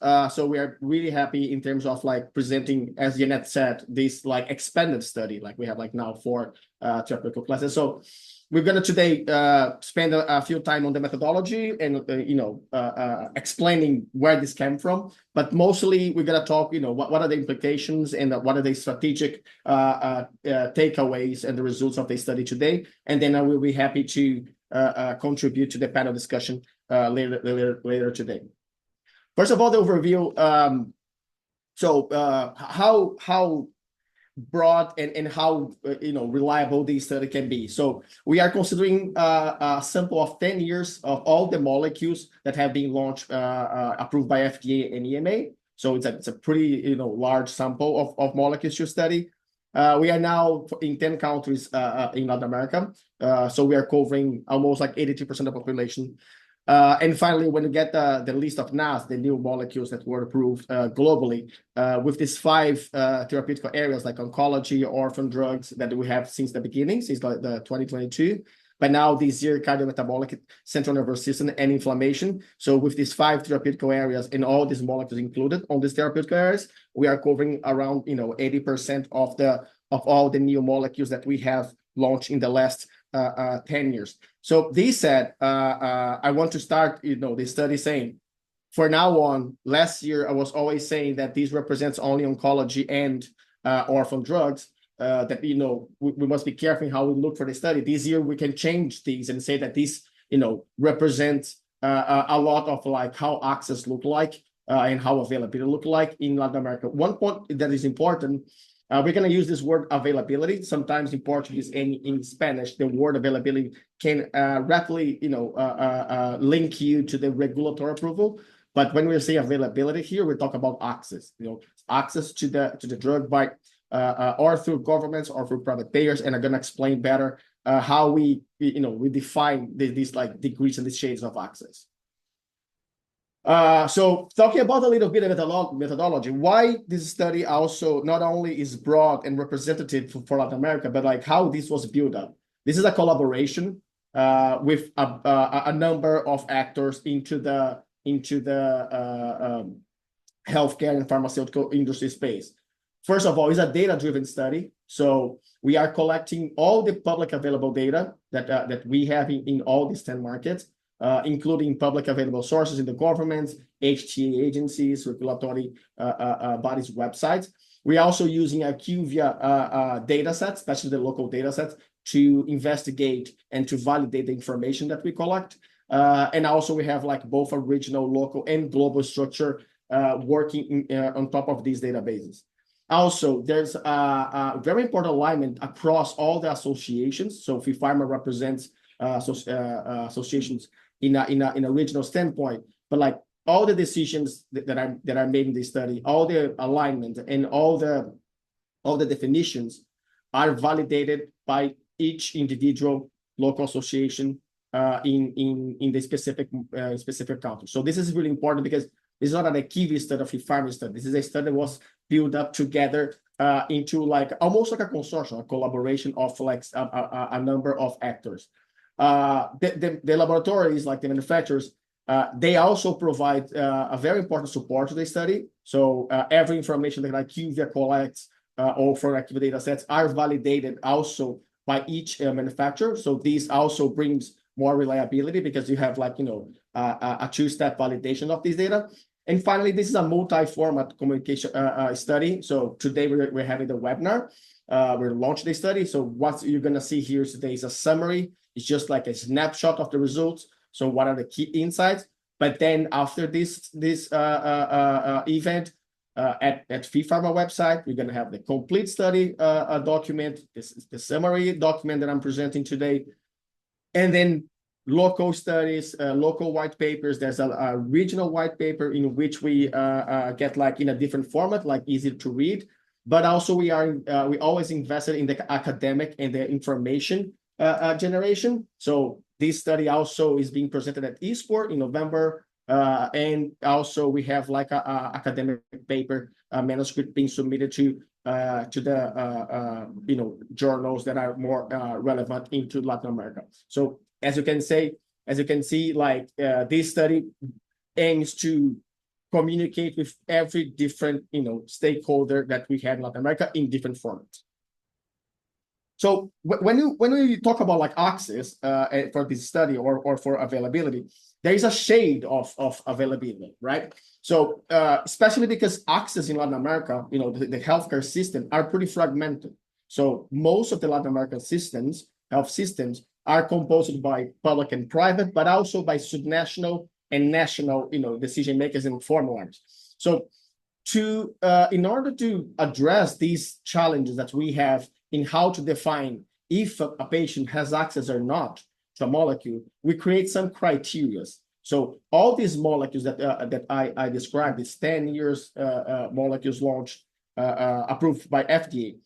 members. So we are really happy in terms of like presenting, as Janet said, this like expanded study. Like we have like now 4 tropical classes. So we're going to today spend a few time on the methodology and explaining where this came from. But mostly we're going to talk, what are the implications and what are the strategic takeaways and the results of the study today. And then I will be happy to contribute to the panel discussion later today. First of all, the overview. How broad and how reliable this study can be. So we are considering a sample of 10 years of all the molecules that have been launched, approved by FDA and EMA. So it's a pretty large sample of molecules to study. We are now in 10 countries in Latin America. So we are covering almost like 82% of the population. And finally, when you get the list of NAS, the new molecules that were approved globally, with these 5 therapeutic areas like oncology, orphan drugs that we have since the beginning, since the 2022. But now this year, cardiometabolic, central nervous system, and inflammation. So with these 5 therapeutic areas and all these molecules included on these therapeutic areas, we are covering around 80% of all the new molecules that we have launched in the last 10 years. So this said, I want to start, the study saying, for now on, last year I was always saying that this represents only oncology and orphan drugs. That we must be careful in how we look for the study. This year we can change these and say that this represents a lot of like how access look like and how availability look like in Latin America. One point that is important. We're going to use this word availability. Sometimes in Portuguese and in Spanish, the word availability can rapidly, link you to the regulatory approval. But when we say availability here, we talk about access. Access to the drug by or through governments or through private payers. And I'm going to explain better how we define these like degrees and these shades of access. So talking about a little bit of methodology, why this study also not only is broad and representative for Latin America, but like how this was built up. This is a collaboration with a number of actors into the healthcare and pharmaceutical industry space. First of all, it's a data-driven study. So we are collecting all the public available data that we have in all these 10 markets. Including public available sources in the governments, HTA agencies, regulatory bodies' websites. We're also using IQVIA data sets, especially the local data sets, to investigate and to validate the information that we collect. And also we have like both a regional, local, and global structure working on top of these databases. Also, there's a very important alignment across all the associations. So FIFARMA represents associations in a regional standpoint, but like all the decisions that are made in this study, all the alignment and all the definitions are validated by each individual local association in the specific country. So this is really important because this is not an IQVIA study or FIFARMA study. This is a study that was built up together into like almost like a consortium, a collaboration of like a number of actors. The laboratories, like the manufacturers, they also provide a very important support to the study. So every information that IQVIA collects or for IQVIA data sets are validated also by each manufacturer. So this also brings more reliability because you have like, a two-step validation of this data. And finally, this is a multi-format communication study. So today we're having the webinar. We're launching the study. So what you're going to see here today is a summary. It's just like a snapshot of the results. So what are the key insights? But then after this event at FIFARMA website, we're going to have the complete study document. This is the summary document that I'm presenting today. And then local studies, local white papers. There's a regional white paper in which we get like in a different format, like easy to read. But also we always invested in the academic and the information generation. So this study also is being presented at eSport in November. And also we have like a academic paper manuscript being submitted to the journals that are more relevant into Latin America. So as you can see, like this study aims to communicate with every different stakeholder that we have in Latin America in different formats. So when we talk about like access for this study or for availability, there is a shade of availability, right? So especially because access in Latin America, the healthcare system are pretty fragmented. So most of the Latin American health systems, are composed by public and private, but also by subnational and national, decision makers and formularies. So in order to address these challenges that we have in how to define if a patient has access or not to a molecule, we create some criteria. So all these molecules that I described, these 10 years molecules launched, approved by FDA,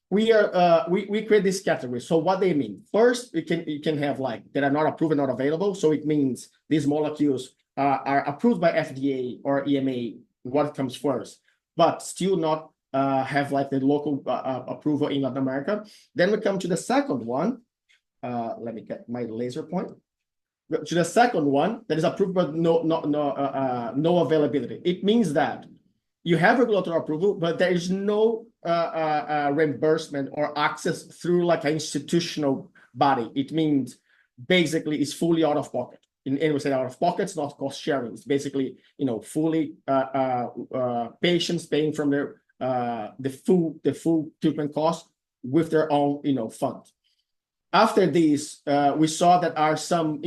we create this category. So what they mean? First, you can have like that are not approved and not available. So it means these molecules are approved by FDA or EMA, what comes first, but still not have like the local approval in Latin America. Then we come to the second one. Let me get my laser point. To the second one that is approved but no availability. It means that you have regulatory approval, but there is no reimbursement or access through like an institutional body. It means basically it's fully out of pocket. And we say out of pocket, it's not cost sharing. It's basically fully patients paying from their the full treatment cost with their own funds. After this, we saw that are some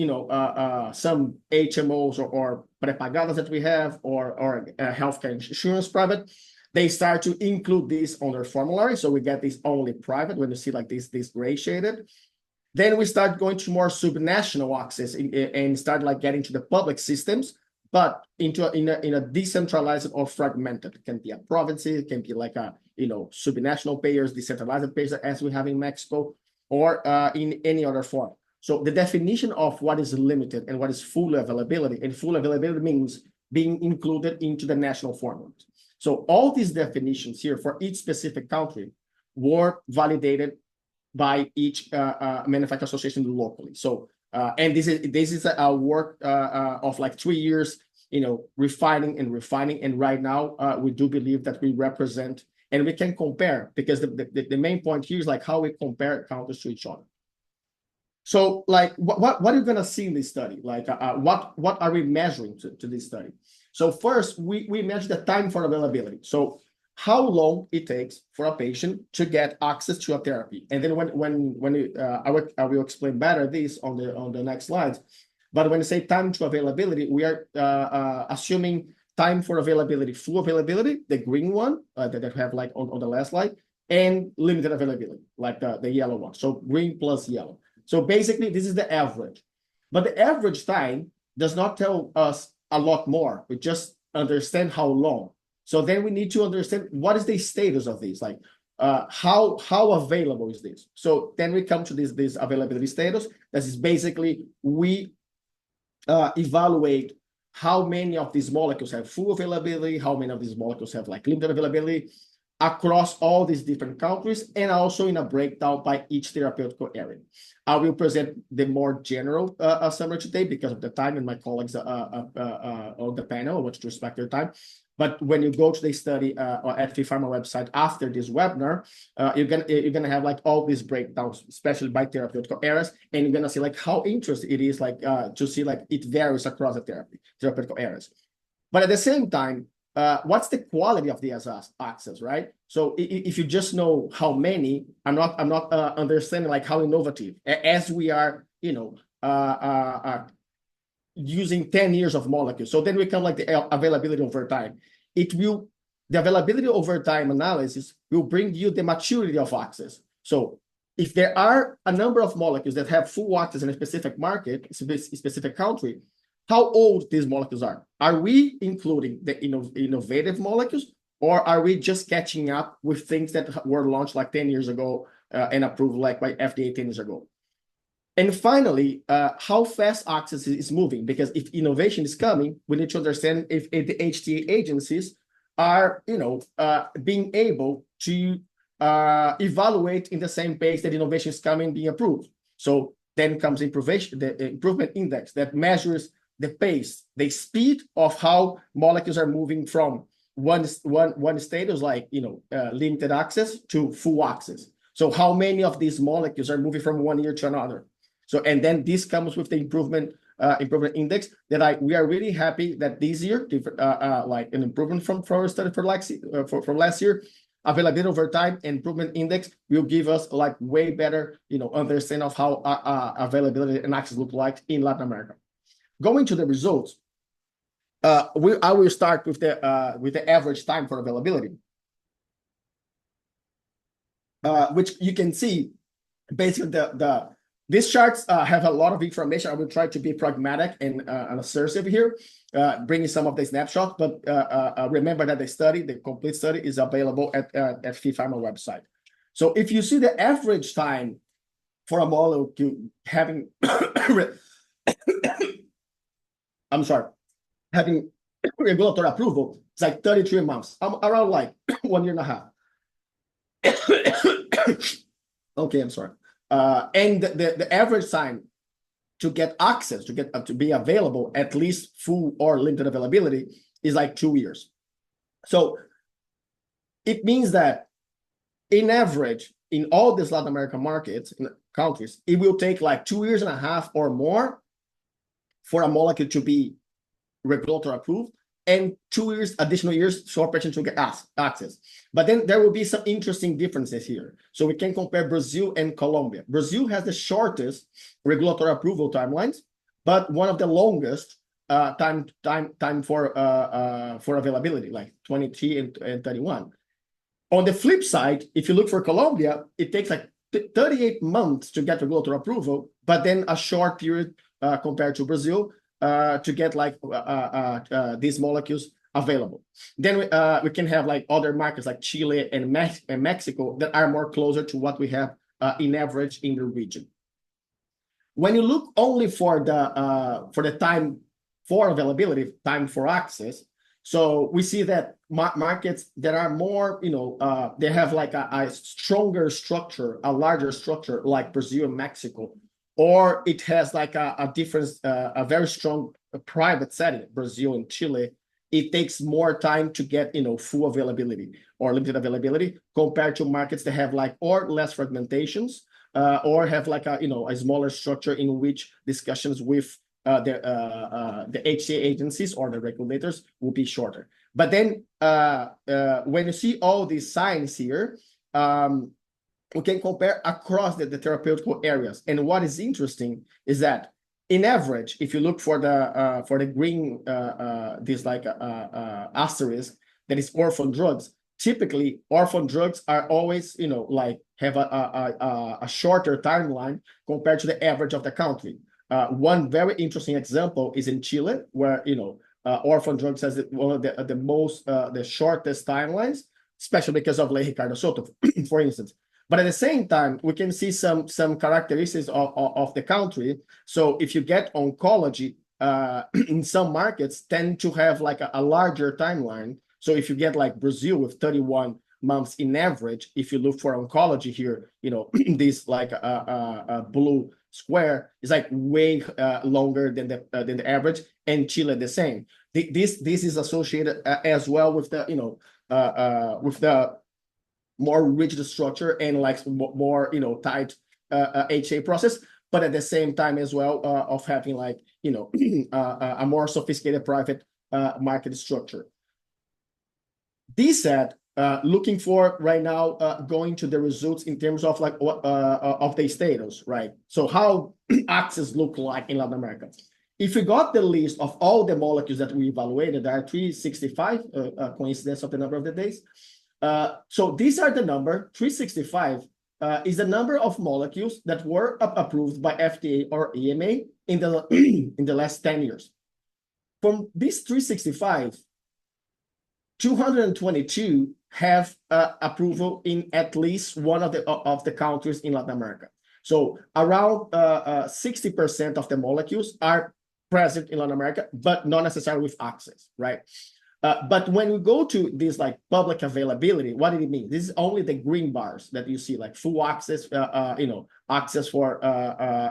some HMOs or prepagadas that we have or healthcare insurance private. They start to include this on their formulary, so we get this only private when you see like this gray shaded. Then we start going to more subnational access and start like getting to the public systems, but in a decentralized or fragmented. It can be a province, it can be like a subnational payers, decentralized payers as we have in Mexico, or in any other form. So the definition of what is limited and what is full availability, and full availability means being included into the national formulas. So all these definitions here for each specific country were validated by each manufacturer association locally. So and this is a work of like 3 years, refining, and right now we do believe that we represent and we can compare, because the main point here is like how we compare countries to each other. So like what are you gonna see in this study? Like what are we measuring to this study? So first we measure the time for availability. So how long it takes for a patient to get access to a therapy. And then I will explain better this on the next slides. But when you say time to availability, we are assuming time for availability, full availability, the green one that I have like on the last slide, and limited availability, like the yellow one. So green plus yellow. So basically, this is the average. But the average time does not tell us a lot more. We just understand how long. So then we need to understand what is the status of this, like how available is this. So then we come to this availability status. This is basically we evaluate how many of these molecules have full availability, how many of these molecules have like limited availability across all these different countries, and also in a breakdown by each therapeutic area. I will present the more general summary today because of the time and my colleagues on the panel. I want to respect their time. But when you go to the study at FIFARMA website after this webinar, you're gonna have like all these breakdowns, especially by therapeutic areas, and you're gonna see like how interesting it is like to see like it varies across the therapeutic areas. But at the same time, what's the quality of the access, right? So if you just know how many, I'm not understanding like how innovative as we are, using 10 years of molecules. So then we come like the availability over time. The availability over time analysis will bring you the maturity of access. So if there are a number of molecules that have full access in a specific market, a specific country, how old these molecules are. Are we including the innovative molecules, or are we just catching up with things that were launched like 10 years ago and approved like by FDA 10 years ago? And finally, how fast access is moving, because if innovation is coming, we need to understand if the HTA agencies are, being able to evaluate in the same pace that innovation is coming, being approved. So then comes the improvement index that measures the pace, the speed of how molecules are moving from one status like limited access to full access. So how many of these molecules are moving from one year to another? So, and then this comes with the improvement index that we are really happy that this year, like an improvement from our study from last year, availability over time and improvement index will give us like way better, understanding of how availability and access look like in Latin America. Going to the results, I will start with the average time for availability, which you can see basically these charts have a lot of information. I will try to be pragmatic and assertive here, bringing some of the snapshots, but remember that the complete study is available at FIFARMA website. So if you see the average time for a molecule having, having regulatory approval, it's like 33 months, around like 1 year and a half. Okay, I'm sorry. And the average time to get access, to be available, at least full or limited availability, is like 2 years. So it means that in average, in all these Latin American markets, in countries, it will take like 2 years and a half or more for a molecule to be regulatory approved, and 2 years, additional years, for patients to get access. But then there will be some interesting differences here. So we can compare Brazil and Colombia. Brazil has the shortest regulatory approval timelines, but one of the longest time for availability, like 23 and 31. On the flip side, if you look for Colombia, it takes like 38 months to get regulatory approval, but then a short period compared to Brazil to get like these molecules available. Then we can have like other markets like Chile and Mexico that are more closer to what we have in average in the region. When you look only for the time for availability, time for access, so we see that markets that are more, they have like a stronger structure, a larger structure like Brazil and Mexico, or it has like a difference, a very strong private setting, Brazil and Chile. It takes more time to get, full availability or limited availability compared to markets that have like or less fragmentations or have like a smaller structure in which discussions with the HTA agencies or the regulators will be shorter. But then when you see all these signs here, we can compare across the therapeutic areas. And what is interesting is that in average, if you look for the green, this like asterisk, that is orphan drugs. Typically, orphan drugs are always, like have a shorter timeline compared to the average of the country. One very interesting example is in Chile, where orphan drugs has one of the shortest timelines, especially because of Ley Ricardo Soto, for instance. But at the same time, we can see some characteristics of the country. So if you get oncology, in some markets tend to have like a larger timeline. So if you get like Brazil with 31 months in average, if you look for oncology here, this like blue square is like way longer than the average, and Chile the same. This is associated as well with the with the more rigid structure and like more tight HA process, but at the same time as well of having like a more sophisticated private market structure. This said, looking for right now, going to the results in terms of like what of the status, right? So how access look like in Latin America? If we got the list of all the molecules that we evaluated, there are 365, coincidence of the number of the days. So these are the number, 365 is the number of molecules that were approved by FDA or EMA in the last 10 years. From these 365, 222 have approval in at least one of the countries in Latin America. So around 60% of the molecules are present in Latin America, but not necessarily with access, right? But when we go to this like public availability, what did it mean? This is only the green bars that you see, like full access, access for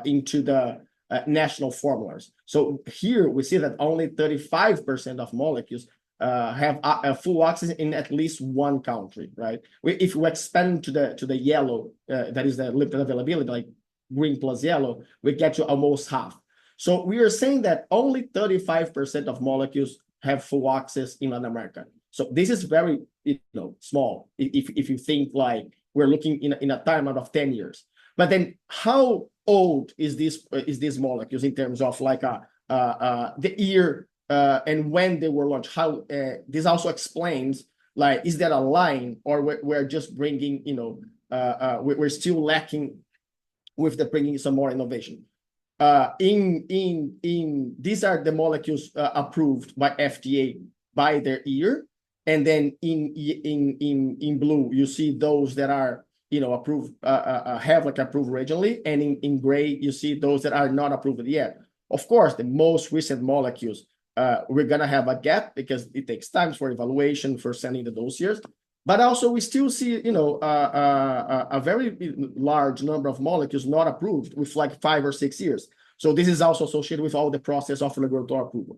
into the national formulas. So here we see that only 35% of molecules have full access in at least one country, right? If we expand to the yellow, that is the limited availability, like green plus yellow, we get to almost half. So we are saying that only 35% of molecules have full access in Latin America. So this is very, small if you think like we're looking in a time out of 10 years. But then how old is these molecules in terms of like the year and when they were launched? How this also explains, like, is that a line, or we're just bringing, we're still lacking with the bringing some more innovation. These are the molecules approved by FDA by their year, and then in blue you see those that are approved, have like approved regionally, and in gray you see those that are not approved yet. Of course, the most recent molecules, we're gonna have a gap because it takes time for evaluation, for sending the dossiers. But also we still see, a very large number of molecules not approved with like 5 or 6 years. So this is also associated with all the process of regulatory approval.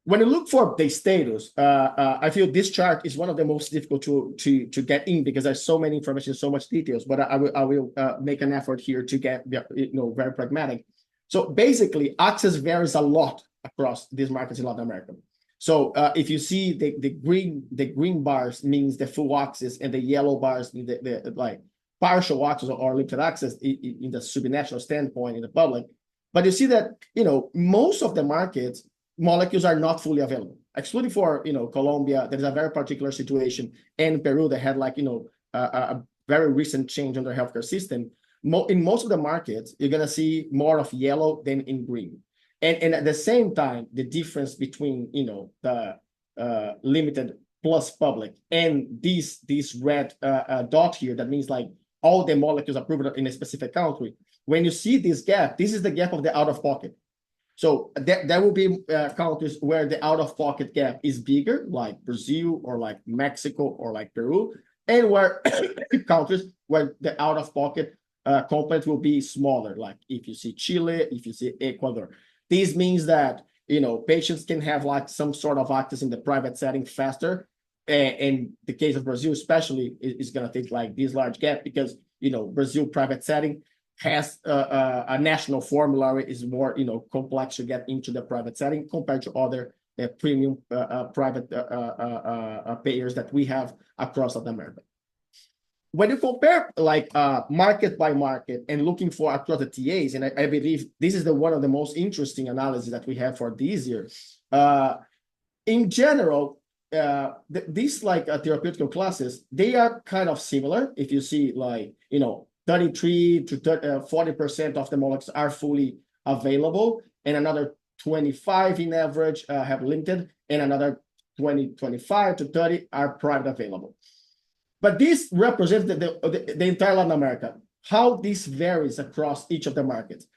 When you look for the status, I feel this chart is one of the most difficult to get in because there's so many information, so much details. But I will make an effort here to get very pragmatic. So basically, access varies a lot across these markets in Latin America. So if you see the green bars means the full access, and the yellow bars the like partial access or limited access in the subnational standpoint in the public. But you see that most of the markets, molecules are not fully available, excluding for Colombia. There is a very particular situation, and Peru that had like a very recent change on their healthcare system. In most of the markets, you're gonna see more of yellow than in green. And at the same time, the difference between the limited plus public and this red dot here, that means like all the molecules approved in a specific country. When you see this gap, this is the gap of the out-of-pocket. So there will be countries where the out-of-pocket gap is bigger, like Brazil or like Mexico or like Peru, and where countries where the out-of-pocket component will be smaller, like if you see Chile, if you see Ecuador. This means that patients can have like some sort of access in the private setting faster. And the case of Brazil especially is going to take like this large gap because Brazil private setting has a national formulary, is more complex to get into the private setting compared to other premium private payers that we have across Latin America. When you compare like market by market and looking for across the TAs, and I believe this is one of the most interesting analyses that we have for this year. In general, these like therapeutic classes, they are kind of similar. If you see like 33 to 40% of the molecules are fully available, and another 25 in average have limited, and another 25 to 30 are private available. But this represents the entire Latin America, how this varies across each of the markets.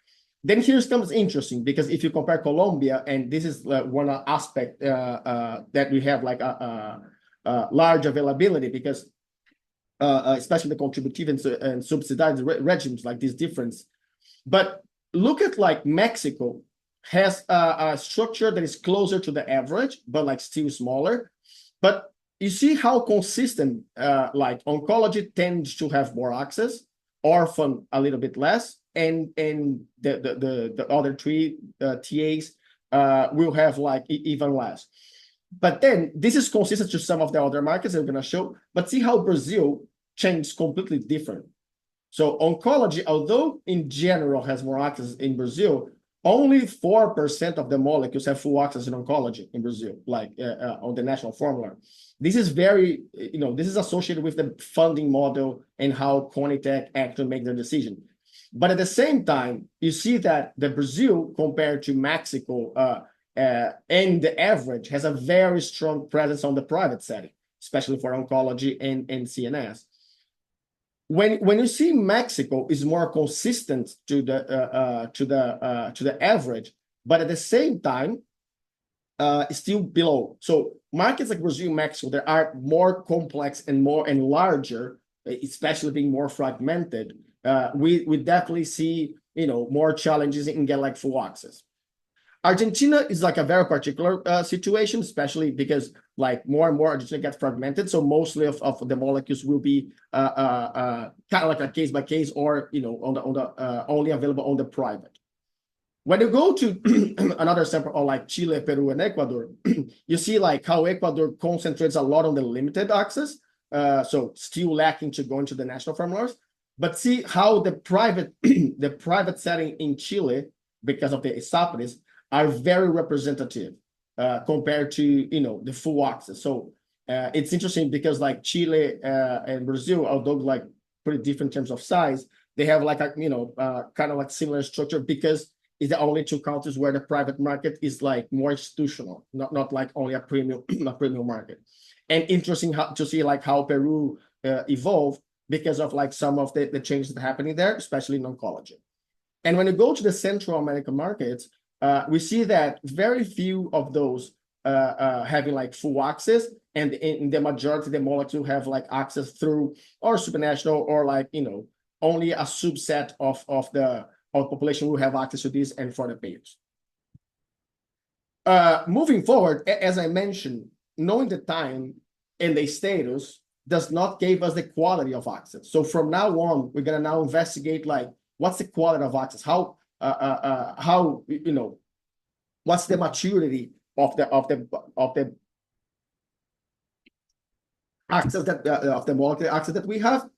Then here comes interesting, because if you compare Colombia, and this is one aspect that we have like a large availability, because especially the contributive and subsidized regimes, like this difference. But look at like Mexico has a structure that is closer to the average, but like still smaller. But you see how consistent, like oncology tends to have more access, orphan a little bit less, and the other three TAs will have like even less. But then this is consistent to some of the other markets I'm going to show. But see how Brazil changed completely different. So oncology, although in general has more access in Brazil, only 4% of the molecules have full access in oncology in Brazil, like on the national formula. This is very, this is associated with the funding model and how Conitec actually make their decision. But at the same time, you see that the Brazil compared to Mexico and the average has a very strong presence on the private setting, especially for oncology and CNS. When you see Mexico is more consistent to the average, but at the same time, still below. So markets like Brazil, Mexico, they are more complex and larger, especially being more fragmented. We definitely see more challenges in get like full access. Argentina is like a very particular situation, especially because like more and more Argentina gets fragmented. So mostly of the molecules will be kind of like a case by case, or on the only available on the private. When you go to another sample, or like Chile, Peru, and Ecuador, you see like how Ecuador concentrates a lot on the limited access, so still lacking to go into the national formulas. But see how the private the private setting in Chile, because of the ISAPRES, are very representative compared to the full access. So it's interesting because like Chile and Brazil, although like pretty different in terms of size, they have like a kind of like similar structure, because it's the only two countries where the private market is like more institutional, not like only a premium market. And interesting to see like how Peru evolved because of like some of the changes that are happening there, especially in oncology. And when you go to the Central American markets, we see that very few of those having like full access, and in the majority, the molecule have like access through or supranational, or like only a subset of the population will have access to this, and for the payers. Moving forward, as I mentioned, knowing the time and the status does not give us the quality of access. So from now on, we're gonna now investigate like what's the quality of access, how what's the maturity of the access that of the molecular access that we have,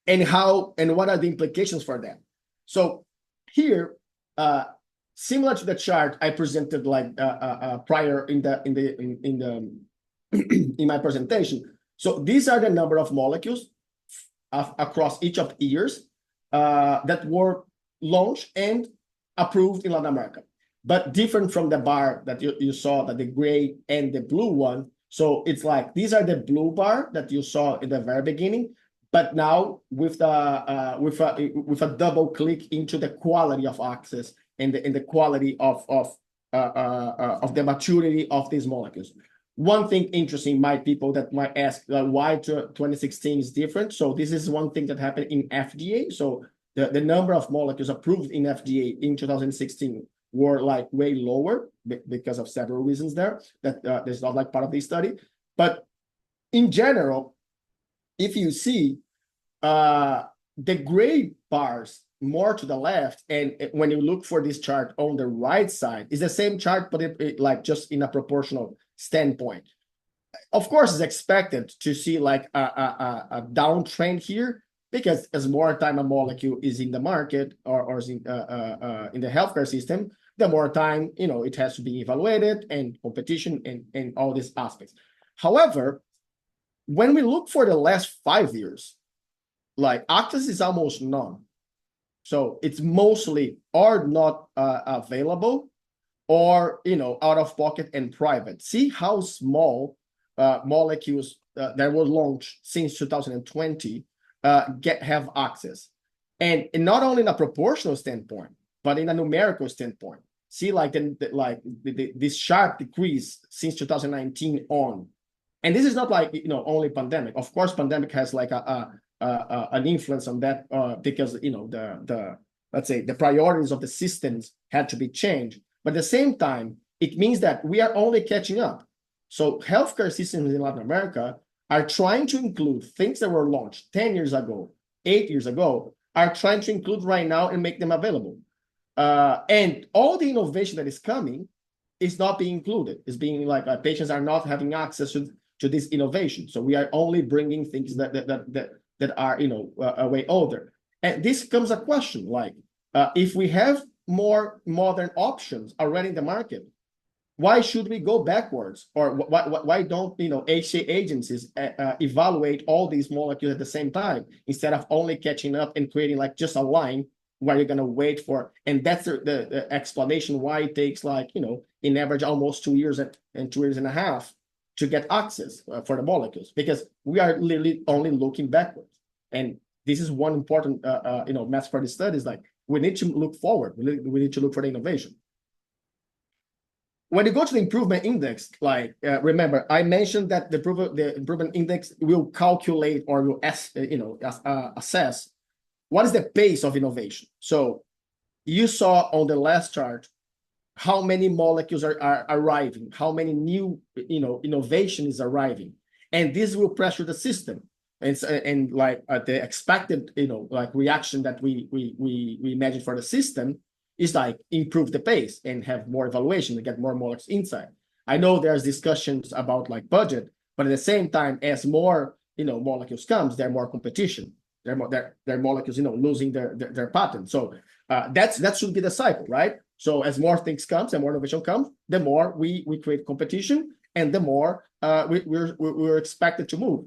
and what are the implications for that. So here, similar to the chart I presented like prior in my presentation. So these are the number of molecules across each of years that were launched and approved in Latin America, but different from the bar that you saw, that the gray and the blue one. So it's like these are the blue bar that you saw in the very beginning, but now with a double click into the quality of access and the quality of the maturity of these molecules. One thing interesting, people that might ask why 2016 is different. So this is one thing that happened in FDA. So the number of molecules approved in FDA in 2016 were like way lower because of several reasons there that is not like part of the study. But in general, if you see the gray bars more to the left, and when you look for this chart on the right side, is the same chart, but it like just in a proportional standpoint. Of course, it's expected to see like a downtrend here, because as more time a molecule is in the market or is in the healthcare system, the more time it has to be evaluated, and competition and all these aspects. However, when we look for the last 5 years, like access is almost none. So it's mostly are not available, or out of pocket and private. See how small molecules that were launched since 2020 have access, and not only in a proportional standpoint, but in a numerical standpoint. See like this sharp decrease since 2019 on, and this is not like only pandemic. Of course, pandemic has like an influence on that because the let's say the priorities of the systems had to be changed. But at the same time, it means that we are only catching up. So healthcare systems in Latin America are trying to include things that were launched 10 years ago, 8 years ago, are trying to include right now and make them available. And all the innovation that is coming is not being included. It's being like patients are not having access to this innovation. So we are only bringing things that are way older. And this comes a question like, if we have more modern options already in the market, why should we go backwards? Or why don't HTA agencies evaluate all these molecules at the same time, instead of only catching up and creating like just a line where you're going to wait for? And that's the explanation why it takes like in average almost 2 years and 2 years and a half to get access for the molecules, because we are literally only looking backwards. And this is one important message for the studies. Like, we need to look forward. We need to look for the innovation. When you go to the improvement index, like remember, I mentioned that the improvement index will calculate or will assess what is the pace of innovation. So you saw on the last chart how many molecules are arriving, how many new, innovation is arriving, and this will pressure the system. And like the expected, like reaction that we imagine for the system is like improve the pace and have more evaluation to get more molecules inside. I know there's discussions about like budget, but at the same time, as more molecules comes, there are more competition. There are molecules losing their patent. So that should be the cycle, right? So as more things comes and more innovation comes, the more we create competition, and the more we're expected to move.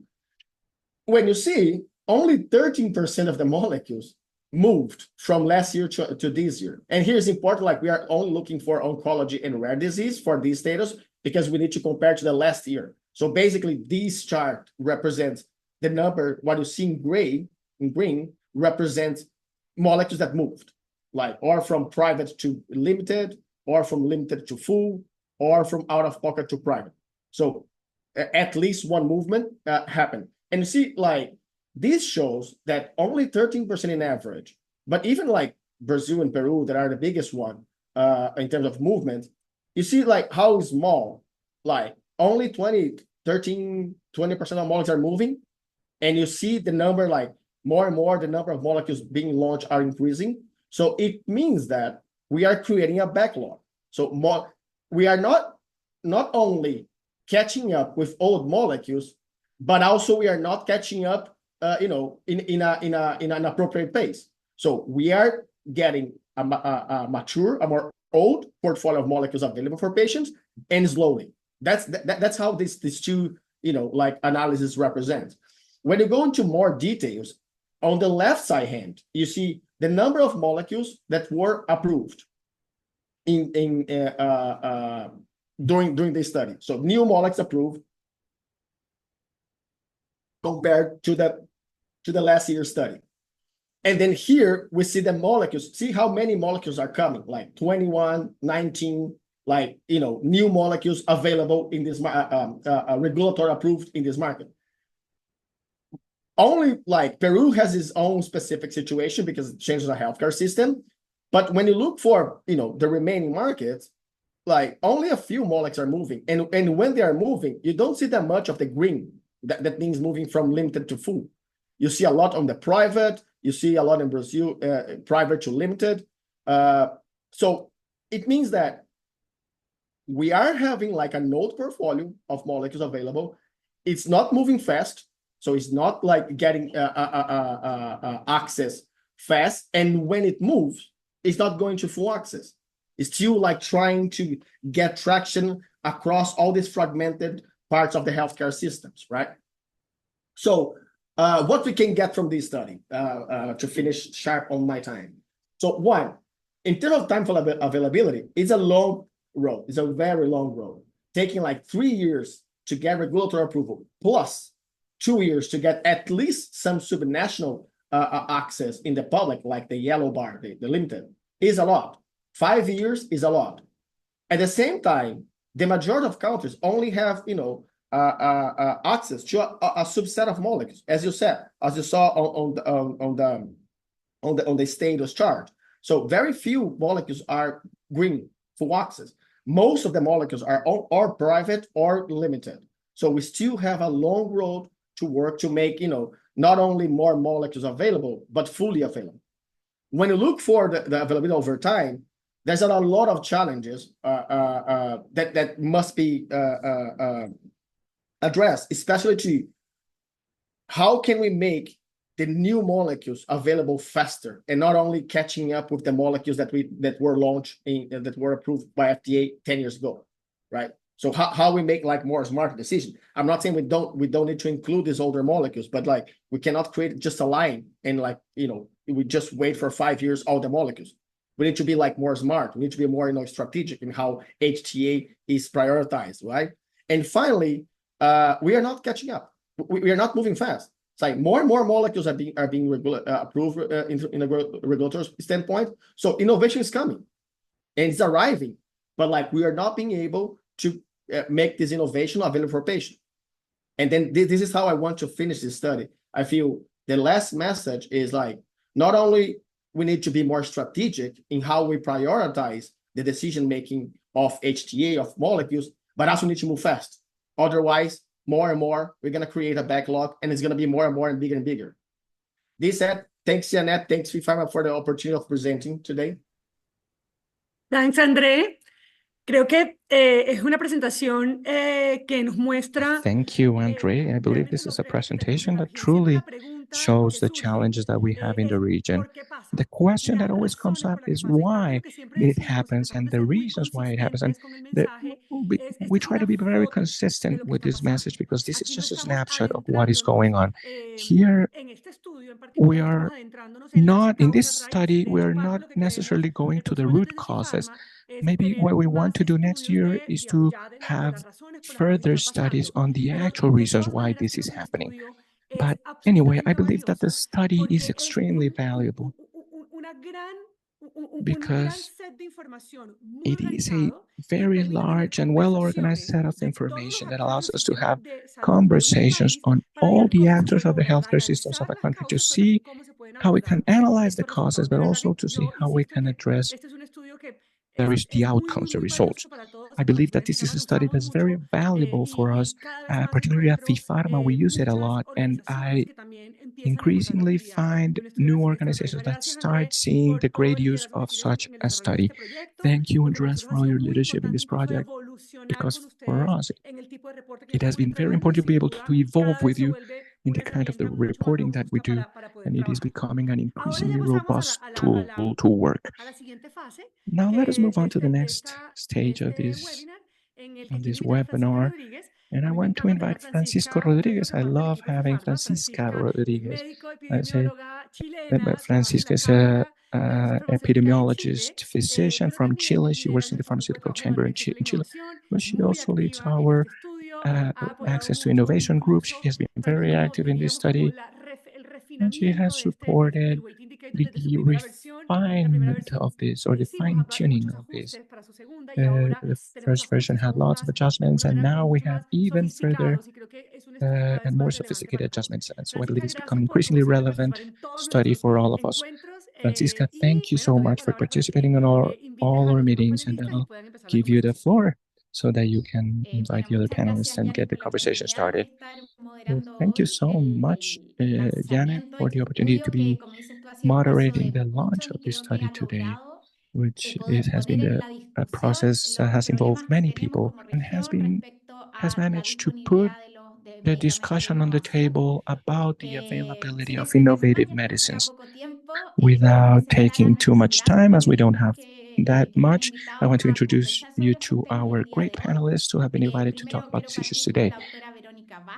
When you see only 13% of the molecules moved from last year to this year. And here's important, like we are only looking for oncology and rare disease for these status because we need to compare to the last year. So basically this chart represents the number, what you see in green represents molecules that moved, like or from private to limited, or from limited to full, or from out of pocket to private. So at least one movement happened. And you see, like, this shows that only 13% in average, but even like Brazil and Peru, that are the biggest one in terms of movement, you see like how small, like only 20% of molecules are moving. And you see the number, like more and more, the number of molecules being launched are increasing. So it means that we are creating a backlog. So we are not only catching up with old molecules, but also we are not catching up, in an appropriate pace. So we are getting a mature, a more old portfolio of molecules available for patients, and slowly. That's how these two, like analysis represents. When you go into more details, on the left side hand, you see the number of molecules that were approved during this study. So new molecules approved compared to the last year's study. And then here we see the molecules, see how many molecules are coming, like 21, 19, like, new molecules available in this, regulatory approved in this market. Only like Peru has its own specific situation because it changes the healthcare system. But when you look for, the remaining markets, like only a few molecules are moving. And when they are moving, you don't see that much of the green. That means moving from limited to full. You see a lot on the private. You see a lot in Brazil, private to limited. So it means that we are having like a node portfolio of molecules available. It's not moving fast. So it's not like getting access fast. And when it moves, it's not going to full access. It's still like trying to get traction across all these fragmented parts of the healthcare systems, right? So what we can get from this study to finish sharp on my time. So one, in terms of time for availability, it's a long road. It's a very long road, taking like 3 years to get regulatory approval, plus 2 years to get at least some subnational access in the public, like the yellow bar, the limited, is a lot. 5 years is a lot. At the same time, the majority of countries only have, access to a subset of molecules, as you said, as you saw on the status chart. So very few molecules are green full access. Most of the molecules are or private or limited. So we still have a long road to work to make, not only more molecules available, but fully available. When you look for the availability over time, there's a lot of challenges that must be addressed, especially to how can we make the new molecules available faster and not only catching up with the molecules that were launched that were approved by FDA 10 years ago, right? So how we make like more smart decisions. I'm not saying we don't need to include these older molecules, but like we cannot create just a line and like, we just wait for 5 years all the molecules. We need to be like more smart. We need to be more, strategic in how HTA is prioritized, right? And finally, we are not catching up. We are not moving fast. It's like more and more molecules are being approved in a regulatory standpoint. So innovation is coming and it's arriving, but like we are not being able to make this innovation available for patients. And then this is how I want to finish this study. I feel the last message is like, not only we need to be more strategic in how we prioritize the decision making of HTA, of molecules, but also need to move fast. Otherwise, more and more, we're going to create a backlog, and it's going to be more and more and bigger and bigger. This said, thanks, Janet. Thanks, FIFARMA, for the opportunity of presenting today. Thanks, André. Creo que es una presentación que nos muestra. Thank you, Andre. I believe this is a presentation that truly shows the challenges that we have in the region. The question that always comes up is why it happens and the reasons why it happens. And we try to be very consistent with this message because this is just a snapshot of what is going on. Here, we are not, in this study, we are not necessarily going to the root causes. Maybe what we want to do next year is to have further studies on the actual reasons why this is happening. But anyway, I believe that the study is extremely valuable because it is a very large and well-organized set of information that allows us to have conversations on all the actors of the healthcare systems of a country to see how we can analyze the causes, but also to see how we can address the outcomes, the results. I believe that this is a study that's very valuable for us, particularly at FIFARMA. We use it a lot, and I increasingly find new organizations that start seeing the great use of such a study. Thank you, Andres, for all your leadership in this project, because for us, it has been very important to be able to evolve with you in the kind of the reporting that we do, and it is becoming an increasingly robust tool to work. Now let us move on to the next stage of this webinar. And I want to invite Francisco Rodriguez. I love having Francisca Rodriguez. I say Francisca is an epidemiologist, physician from Chile. She works in the pharmaceutical chamber in Chile, but she also leads our Access to Innovation group. She has been very active in this study, and she has supported the refinement of this, or the fine-tuning of this. The first version had lots of adjustments, and now we have even further and more sophisticated adjustments. And so I believe it's become increasingly relevant study for all of us. Francisca, thank you so much for participating in all our meetings, and then I'll give you the floor so that you can invite the other panelists and get the conversation started. Thank you so much, Janet, for the opportunity to be moderating the launch of this study today, which has been a process that has involved many people and has managed to put the discussion on the table about the availability of innovative medicines without taking too much time, as we don't have that much. I want to introduce you to our great panelists who have been invited to talk about these issues today.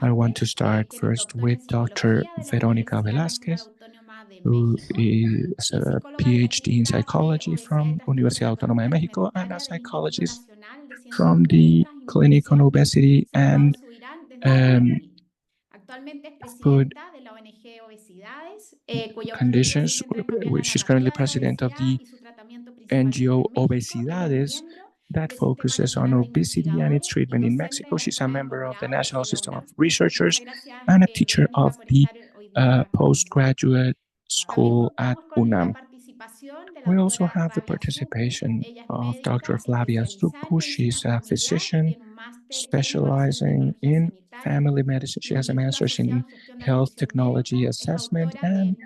I want to start first with Dr. Veronica Velázquez, who is a PhD in psychology from Universidad Autónoma de Mexico and a psychologist from the Clinic on Obesity and Food Conditions. She's currently president of the NGO Obesidades that focuses on obesity and its treatment in Mexico. She's a member of the National System of Researchers and a teacher of the postgraduate school at UNAM. We also have the participation of Dr. Flavia Zucco. She's a physician specializing in family medicine. She has a master's in health technology assessment and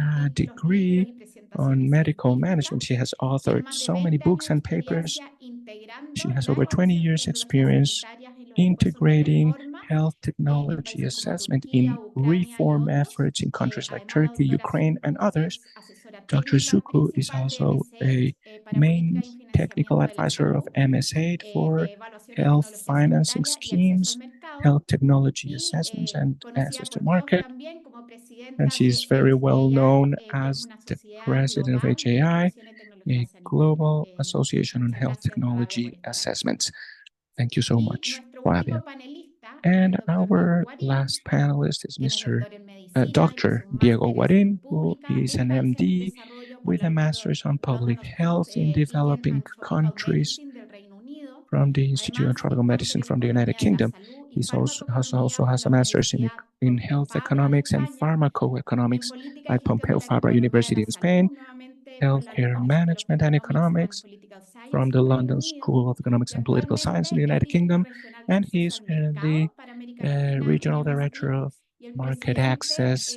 a degree on medical management. She has authored so many books and papers. She has over 20 years experience integrating health technology assessment in reform efforts in countries like Turkey, Ukraine, and others. Dr. Suku is also a main technical advisor of MS8 for health financing schemes, health technology assessments, and access to market. And she's very well known as the president of HAI, a global association on health technology assessments. Thank you so much, Flavia. And our last panelist is Dr. Diego Guarin, who is an MD with a master's on public health in developing countries from the Institute of Tropical Medicine from the United Kingdom. He also has a master's in health economics and pharmacoeconomics at Pompeu Fabra University in Spain, healthcare management and economics, from the London School of Economics and Political Science in the United Kingdom, and he is currently Regional Director of Market Access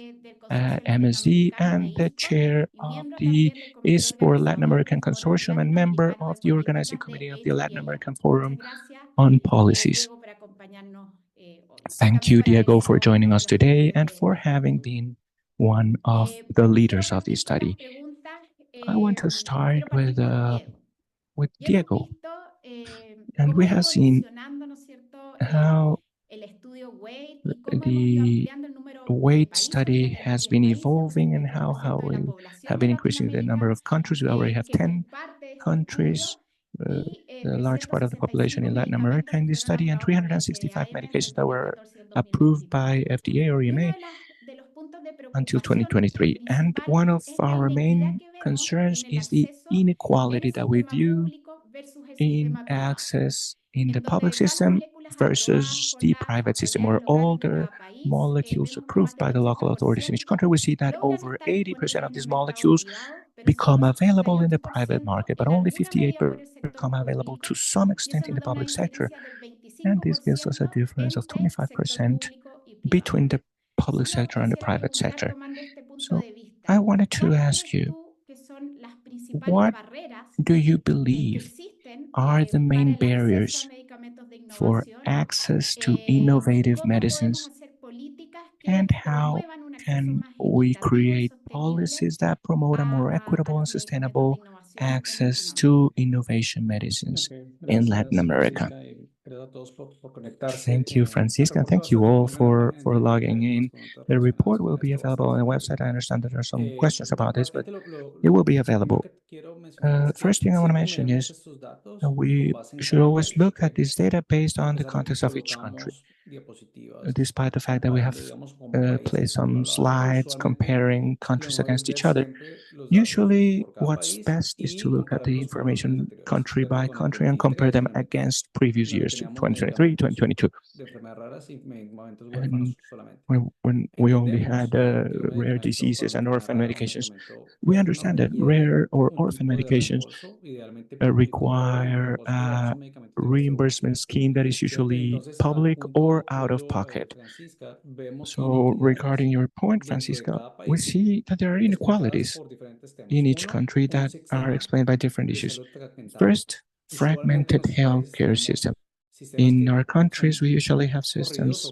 at MSD and the chair of the ISPOR Latin American Consortium and member of the organizing committee of the Latin American Forum on Policies. Thank you, Diego, for joining us today and for having been one of the leaders of this study. I want to start with Diego. And we have seen how the W.A.I.T study has been evolving and how we have been increasing the number of countries. We already have 10 countries, a large part of the population in Latin America in this study, and 365 medications that were approved by FDA or EMA until 2023. And one of our main concerns is the inequality that we view in access in the public system versus the private system, where all the molecules approved by the local authorities in each country, we see that over 80% of these molecules become available in the private market, but only 58% become available to some extent in the public sector. And this gives us a difference of 25% between the public sector and the private sector. So I wanted to ask you, what do you believe are the main barriers for access to innovative medicines, and how can we create policies that promote a more equitable and sustainable access to innovation medicines in Latin America? Thank you, Francisca. Thank you all for logging in. The report will be available on the website. I understand that there are some questions about this, but it will be available. First thing I want to mention is we should always look at this data based on the context of each country. Despite the fact that we have placed some slides comparing countries against each other, usually what's best is to look at the information country by country and compare them against previous years, 2023, 2022. And when we only had rare diseases and orphan medications, we understand that rare or orphan medications require a reimbursement scheme that is usually public or out of pocket. So regarding your point, Francisca, we see that there are inequalities in each country that are explained by different issues. First, fragmented healthcare system. In our countries, we usually have systems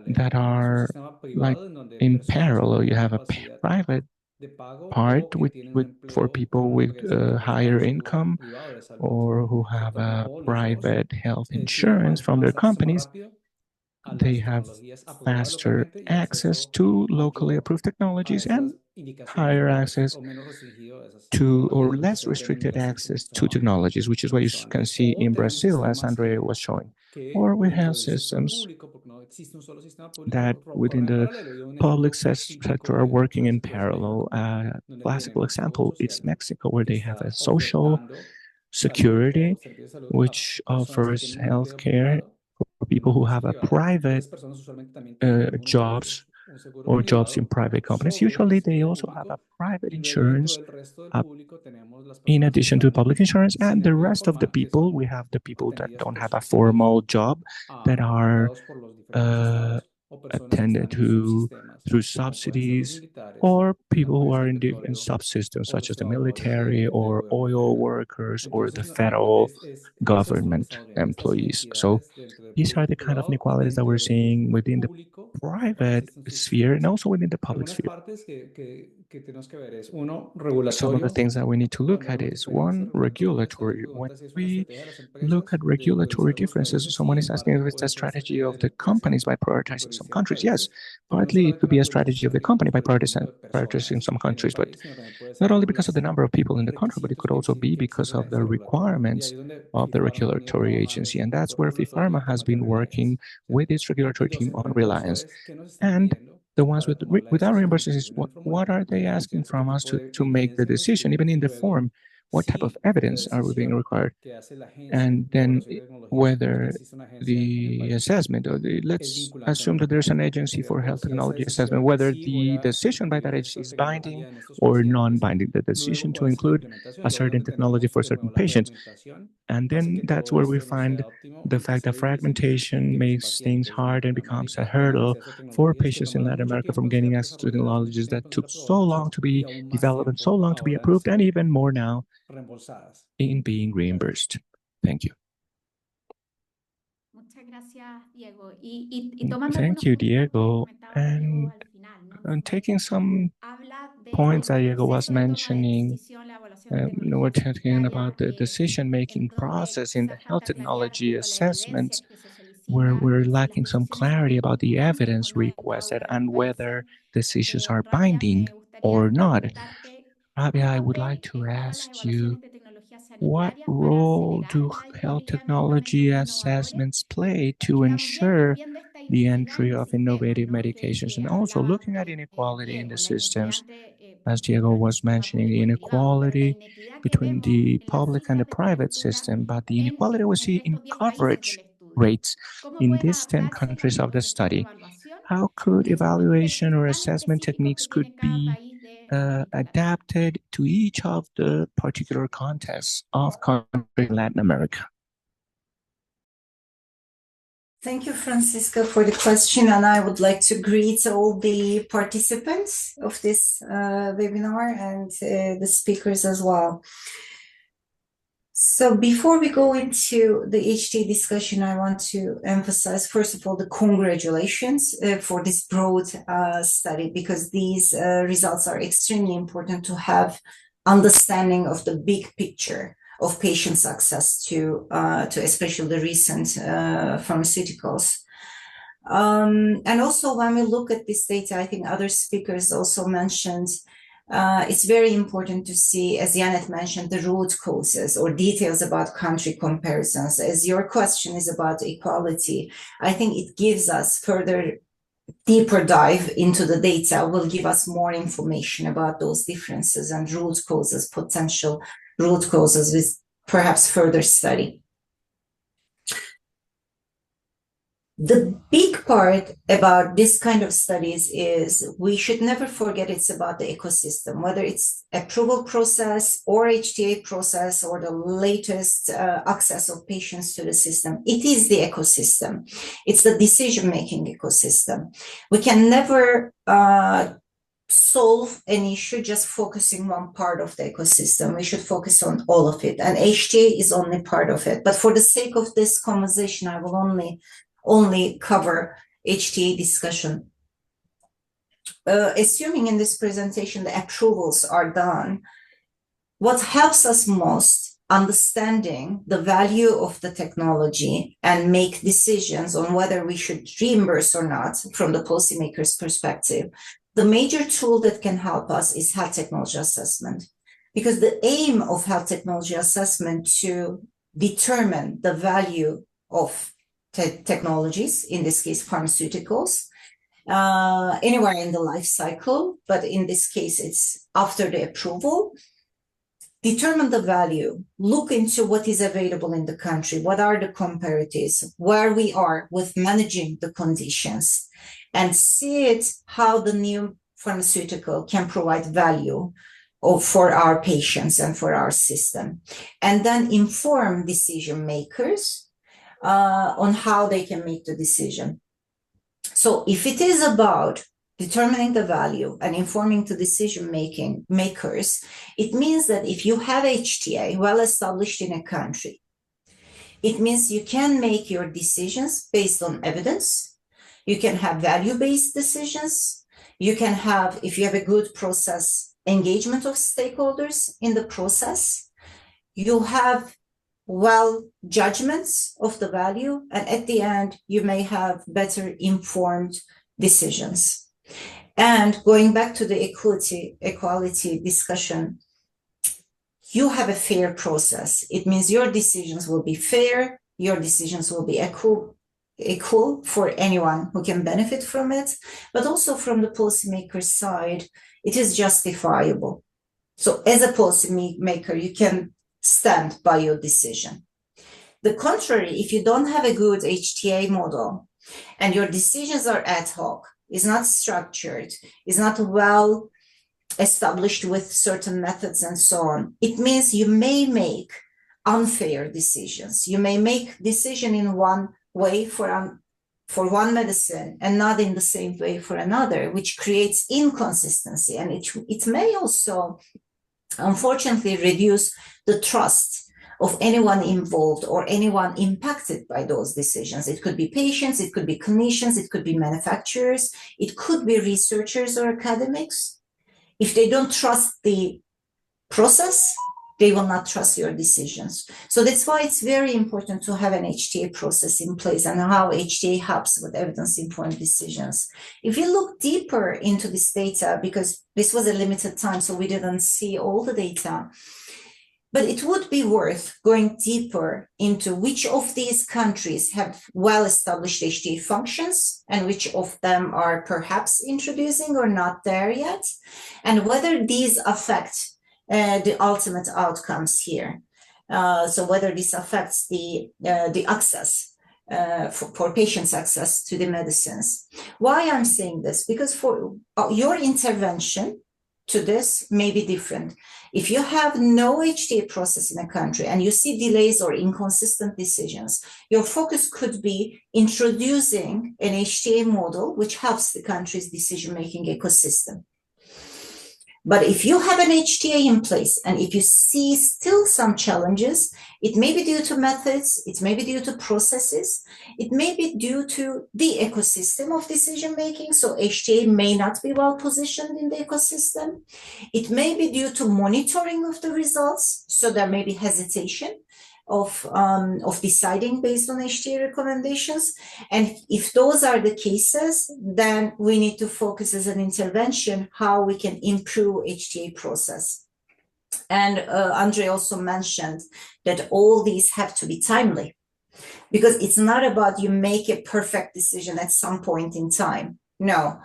that are like in parallel. You have a private part for people with higher income or who have a private health insurance from their companies. They have faster access to locally approved technologies and higher access to, or less restricted access to technologies, which is what you can see in Brazil, as Andre was showing. Or we have systems that within the public sector are working in parallel. A classical example is Mexico, where they have a social security, which offers healthcare for people who have a private jobs or jobs in private companies. Usually they also have a private insurance in addition to public insurance. And the rest of the people, we have the people that don't have a formal job, that are attended to through subsidies, or people who are in subsystems such as the military or oil workers or the federal government employees. So these are the kind of inequalities that we're seeing within the private sphere and also within the public sphere. Some of the things that we need to look at is, one, regulatory. When we look at regulatory differences, someone is asking if it's a strategy of the companies by prioritizing some countries. Yes, partly it could be a strategy of the company by prioritizing some countries, but not only because of the number of people in the country, but it could also be because of the requirements of the regulatory agency. And that's where FIFARMA has been working with its regulatory team on reliance. And the ones without reimbursements, what are they asking from us to make the decision? Even in the form, what type of evidence are we being required, and then whether the assessment or let's assume that there's an agency for health technology assessment, whether the decision by that agency is binding or non-binding, the decision to include a certain technology for certain patients. And then that's where we find the fact that fragmentation makes things hard and becomes a hurdle for patients in Latin America from gaining access to technologies that took so long to be developed and so long to be approved, and even more now in being reimbursed. Thank you. Thank you, Diego. And taking some points that Diego was mentioning, we're talking about the decision-making process in the health technology assessments, where we're lacking some clarity about the evidence requested and whether decisions are binding or not. Rabia, I would like to ask you, what role do health technology assessments play to ensure the entry of innovative medications? And also looking at inequality in the systems, as Diego was mentioning, the inequality between the public and the private system, but the inequality we see in coverage rates in these 10 countries of the study. How could evaluation or assessment techniques could be adapted to each of the particular contexts of countries in Latin America? Thank you, Francisco, for the question, and I would like to greet all the participants of this webinar and the speakers as well. So before we go into the HTA discussion, I want to emphasize, first of all, the congratulations for this broad study, because these results are extremely important to have understanding of the big picture of patients' access to especially the recent pharmaceuticals. And also, when we look at this data, I think other speakers also mentioned, it's very important to see, as Janet mentioned, the root causes or details about country comparisons. As your question is about equality, I think it gives us further deeper dive into the data, will give us more information about those differences and root causes, potential root causes with perhaps further study. The big part about this kind of studies is we should never forget it's about the ecosystem, whether it's approval process or HTA process or the latest access of patients to the system. It is the ecosystem. It's the decision-making ecosystem. We can never solve an issue just focusing one part of the ecosystem. We should focus on all of it, and HTA is only part of it. But for the sake of this conversation, I will only cover HTA discussion. Assuming in this presentation the approvals are done, what helps us most understanding the value of the technology and make decisions on whether we should reimburse or not from the policymaker's perspective, the major tool that can help us is health technology assessment. Because the aim of health technology assessment to determine the value of technologies, in this case pharmaceuticals, anywhere in the life cycle, but in this case it's after the approval, determine the value, look into what is available in the country, what are the comparatives, where we are with managing the conditions, and see it how the new pharmaceutical can provide value for our patients and for our system, and then inform decision makers on how they can make the decision. So if it is about determining the value and informing the decision-making makers, it means that if you have HTA well established in a country, it means you can make your decisions based on evidence. You can have value-based decisions. You can have, if you have a good process, engagement of stakeholders in the process. You have well judgments of the value, and at the end you may have better informed decisions. And going back to the equality discussion, you have a fair process. It means your decisions will be fair, your decisions will be equal for anyone who can benefit from it, but also from the policymaker's side, it is justifiable. So as a policy maker, you can stand by your decision. The contrary, if you don't have a good HTA model and your decisions are ad hoc, is not structured, is not well established with certain methods and so on, it means you may make unfair decisions. You may make decision in one way for one medicine and not in the same way for another, which creates inconsistency. And it may also, unfortunately, reduce the trust of anyone involved or anyone impacted by those decisions. It could be patients, it could be clinicians, it could be manufacturers, it could be researchers or academics. If they don't trust the process, they will not trust your decisions. So that's why it's very important to have an HTA process in place and how HTA helps with evidence-informed decisions. If you look deeper into this data, because this was a limited time, so we didn't see all the data, but it would be worth going deeper into which of these countries have well-established HTA functions and which of them are perhaps introducing or not there yet, and whether these affect the ultimate outcomes here. So whether this affects the access for patients' access to the medicines. Why I'm saying this? Because for your intervention to this may be different. If you have no HTA process in a country and you see delays or inconsistent decisions, your focus could be introducing an HTA model which helps the country's decision-making ecosystem. But if you have an HTA in place and if you see still some challenges, it may be due to methods, it may be due to processes, it may be due to the ecosystem of decision making. So HTA may not be well positioned in the ecosystem. It may be due to monitoring of the results. So there may be hesitation of deciding based on HTA recommendations. And if those are the cases, then we need to focus as an intervention how we can improve HTA process. And Andre also mentioned that all these have to be timely, because it's not about you make a perfect decision at some point in time. No.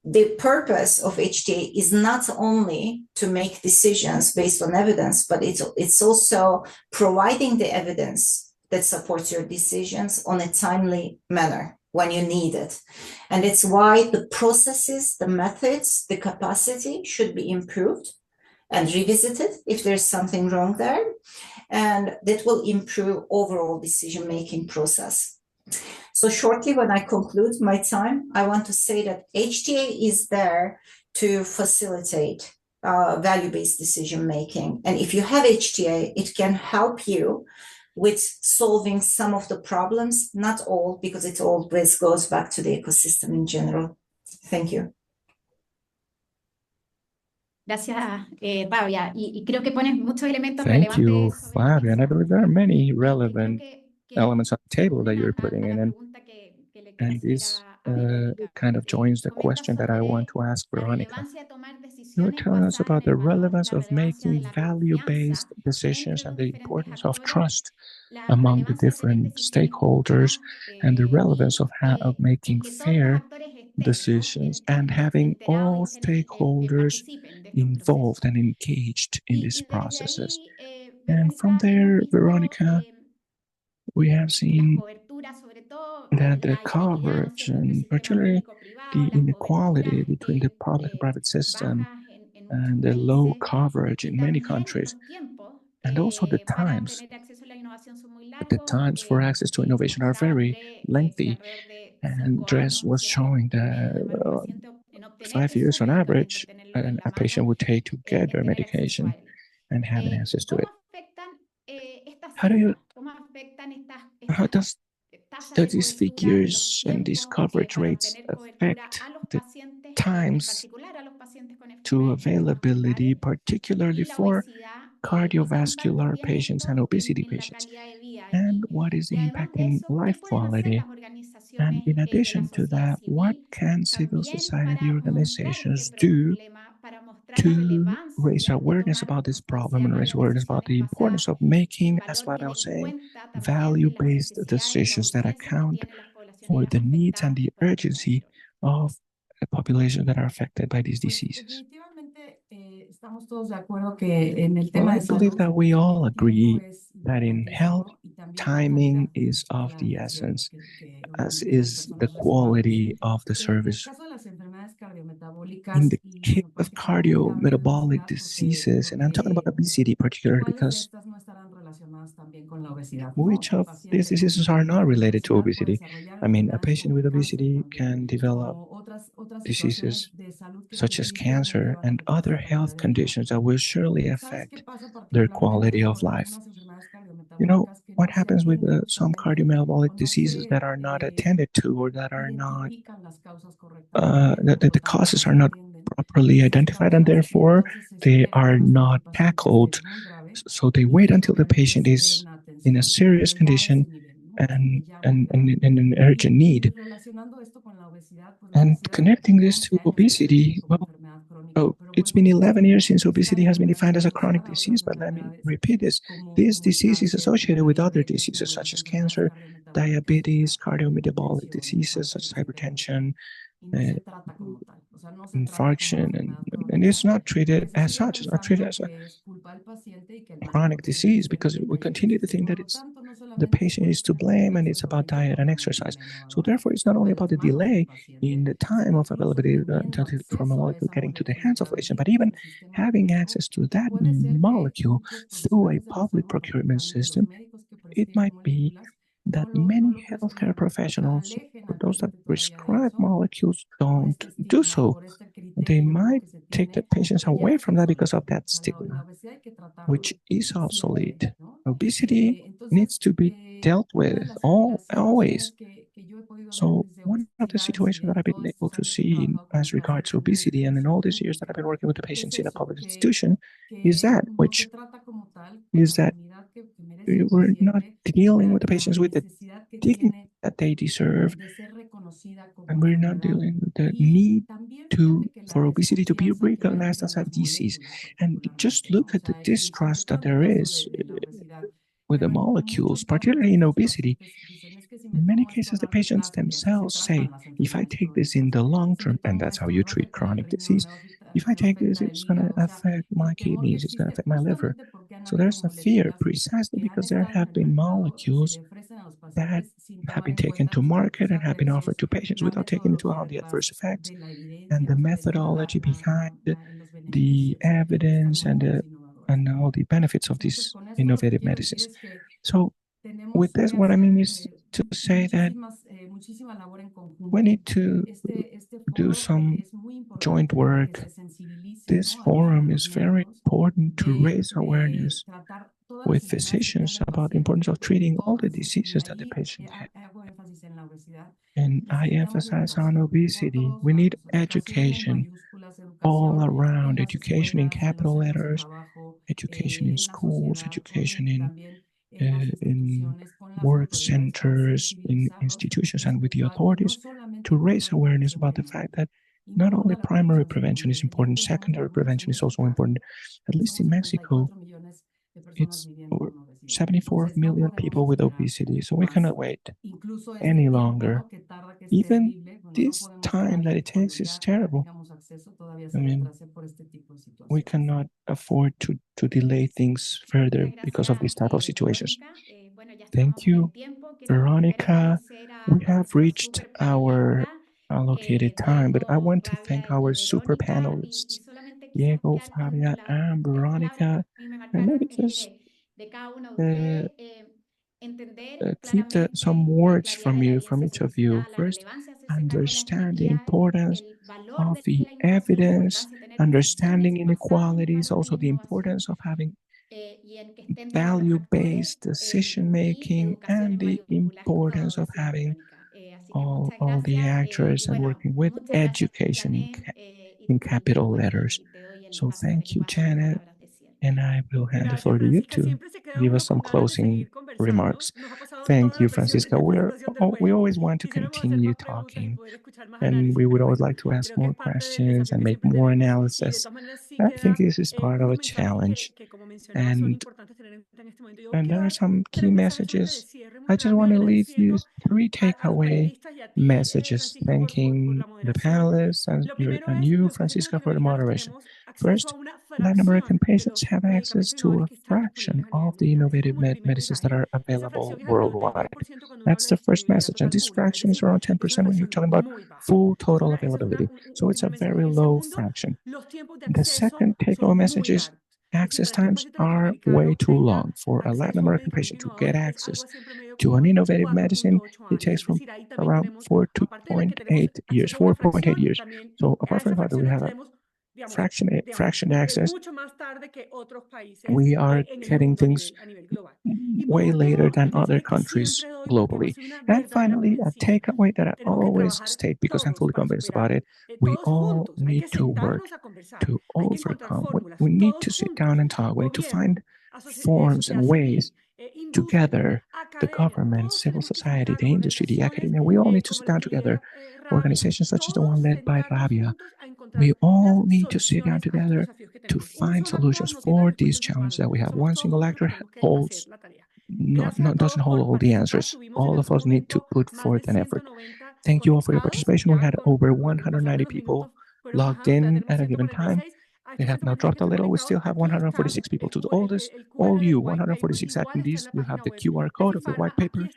The purpose of HTA is not only to make decisions based on evidence, but it's also providing the evidence that supports your decisions on a timely manner when you need it. And it's why the processes, the methods, the capacity should be improved and revisited if there's something wrong there. And that will improve overall decision-making process. So shortly, when I conclude my time, I want to say that HTA is there to facilitate value-based decision-making. And if you have HTA, it can help you with solving some of the problems, not all, because it always goes back to the ecosystem in general. Thank you. Gracias, Fabia. Y creo que pones muchos elementos Thank you, relevantes sobre la Fabio. And I mesa. believe there are many Creo relevant que elements on the table that responden you're putting a in. la pregunta que le quiero And hacer this a Verónica. kind of joins the Comenta question that I want sobre to ask la Veronica. relevancia de tomar You were decisiones telling us basadas about en the el valor, relevance la of relevancia de making la confianza value-based decisions entre and los the diferentes importance of actores, trust la among the relevancia de tener different decisiones stakeholders, justas and the relevance y of making que todos los fair actores estén, ¿no? decisions and having enterados, all stakeholders participen de este proceso. involved and engaged in these Y desde processes. ahí, And from Verónica, hemos there, visto Veronica, we have las seen coberturas, sobre todo that the la inequidad, ¿no es coverage cierto?, entre el and sistema particularly público-privado, the las coberturas inequality between the public and private system bajas en muchos and the low países, coverage y in many también countries, los tiempos and also para tener acceso a la innovación son muy the largos. times for access to Como innovation are quizá very André, de lengthy. alrededor de And 5 Dress años, was ¿cierto?, showing promedio that demora un paciente en obtener 5 y years su on medicamento, average, tenerlo en la a patient mano, would take to get en their tener acceso a medication él. and having access to ¿Cómo it. afectan estas How do you, cifras? ¿Cómo afectan how does tasas do de these cobertura, los figures and these tiempos coverage para rates obtener cobertura affect a los the pacientes, en times particular a los pacientes con to enfermedades availability, cardiovasculares, particularly y la for obesidad, y qué impacto cardiovascular tiene patients esto and obesity en la patients? calidad de vida? And what is Y the además impact de in eso, ¿qué life pueden hacer quality? las And organizaciones in de la addition to sociedad that, what civil can civil también society para mostrar este organizations do problema, para mostrar la to raise relevancia de awareness tomar, about this como te problem decía, and raise awareness about decisiones the basadas importance of en making, as valor what y I den was saying, cuenta también de las value-based necesidades y las decisions that urgencias que account tienen las poblaciones for the needs and afectadas the por el urgency coronavirus. of a population that are affected by these Pues diseases. definitivamente Well, I believe that we all agree that in health, timing is of the essence, as is the quality of the service. In the case of cardiometabolic diseases, and I'm talking about obesity particularly because which of these diseases are not related to obesity? I mean, a patient with obesity can develop diseases such as cancer and other health conditions that will surely affect their quality of life. You know, what happens with some cardiometabolic diseases that are not attended to or that are not, that the causes are not properly identified and therefore they are not tackled. So they wait until the patient is in a serious condition and in an urgent need. And connecting this to obesity, well, oh, it's been 11 years since obesity has been defined as a chronic disease, but let me repeat this. This disease is associated with other diseases such as cancer, diabetes, cardiometabolic diseases such as hypertension, uh, infarction, and it's not treated as such. It's not treated as a chronic disease because we continue to think that it's the patient is to blame and it's about diet and exercise. So therefore, it's not only about the delay in the time of availability from a molecule getting to the hands of the patient, but even having access to that molecule through a public procurement system. It might be that many healthcare professionals, or those that prescribe molecules, don't do so. They might take the patients away from that because of that stigma, which is obsolete. Obesity needs to be dealt with always. So one of the situations that I've been able to see as regards to obesity and in all these years that I've been working with the patients in a public institution is that, which is that we're not dealing with the patients with the dignity that they deserve, and we're not dealing with the need for obesity to be recognized as a disease. And just look at the distrust that there is with the molecules, particularly in obesity. In many cases, the patients themselves say, if I take this in the long term, and that's how you treat chronic disease, if I take this, it's going to affect my kidneys, it's going to affect my liver. So there's a fear precisely because there have been molecules that have been taken to market and have been offered to patients without taking into account the adverse effects and the methodology behind the evidence and all the benefits of these innovative medicines. So with this, what I mean is to say that we need to do some joint work. This forum is very important to raise awareness with physicians about the importance of treating all the diseases that the patient has. And I emphasize on obesity. We need education all around, education in capital letters, education in schools, education in work centers, in institutions, and with the authorities to raise awareness about the fact that not only primary prevention is important, secondary prevention is also important. At least in Mexico, it's over 74 million people with obesity, so we cannot wait any longer. Even this time that it takes is terrible. I mean, we cannot afford to delay things further because of this type of situations. Thank you, Veronica. We have reached our allocated time, but I want to thank our super panelists, Diego, Fabia, and Veronica, and maybe just uh, keep some words from you, from each of you. First, understand the importance of the evidence, understanding inequalities, also the importance of having value-based decision making, and the importance of having all the actors and working with education in capital letters. So thank you, Janet. And I will hand the floor to you to give us some closing remarks. Thank you, Francisca. We always want to continue talking, and we would always like to ask more questions and make more analysis. I think this is part of a challenge. And there are some key messages I just want to leave you three takeaway messages, thanking the panelists and you, Francisca, for the moderation. First, Latin American patients have access to a fraction of the innovative medicines that are available worldwide. That's the first message. And this fraction is around 10% when you're talking about full total availability. So it's a very low fraction. The second take-home message is access times are way too long. For a Latin American patient to get access to an innovative medicine, it takes from around 4.8 years, 4.8 years. So apart from the fact that we have a fraction access, we are getting things way later than other countries globally. And finally, a takeaway that I always state, because I'm fully convinced about it, we all need to work to overcome. We need to sit down and talk. We need to find forms and ways together, the government, civil society, the industry, the academia. We all need to sit down together. Organizations such as the one led by Rabia, we all need to sit down together to find solutions for these challenges that we have. One single actor holds doesn't hold all the answers. All of us need to put forth an effort. Thank you all for your participation. We had over 190 people logged in at a given time. They have now dropped a little. We still have 146 people. To all you 146 attendees, you have the QR code of the white paper.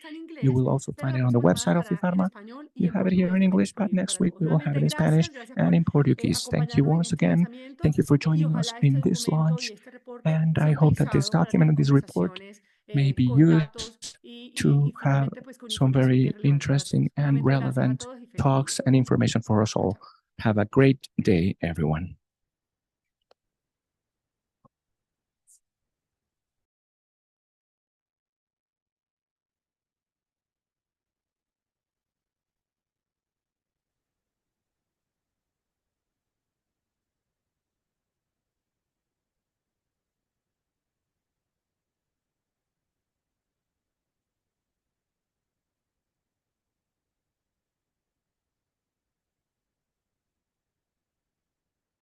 You will also find it on the website of FIFARMA. You have it here in English, but next week we will have it in Spanish and in Portuguese. Thank you once again. Thank you for joining us in this launch. And I hope that this document and this report may be used to have some very interesting and relevant talks and information for us all. Have a great day, everyone.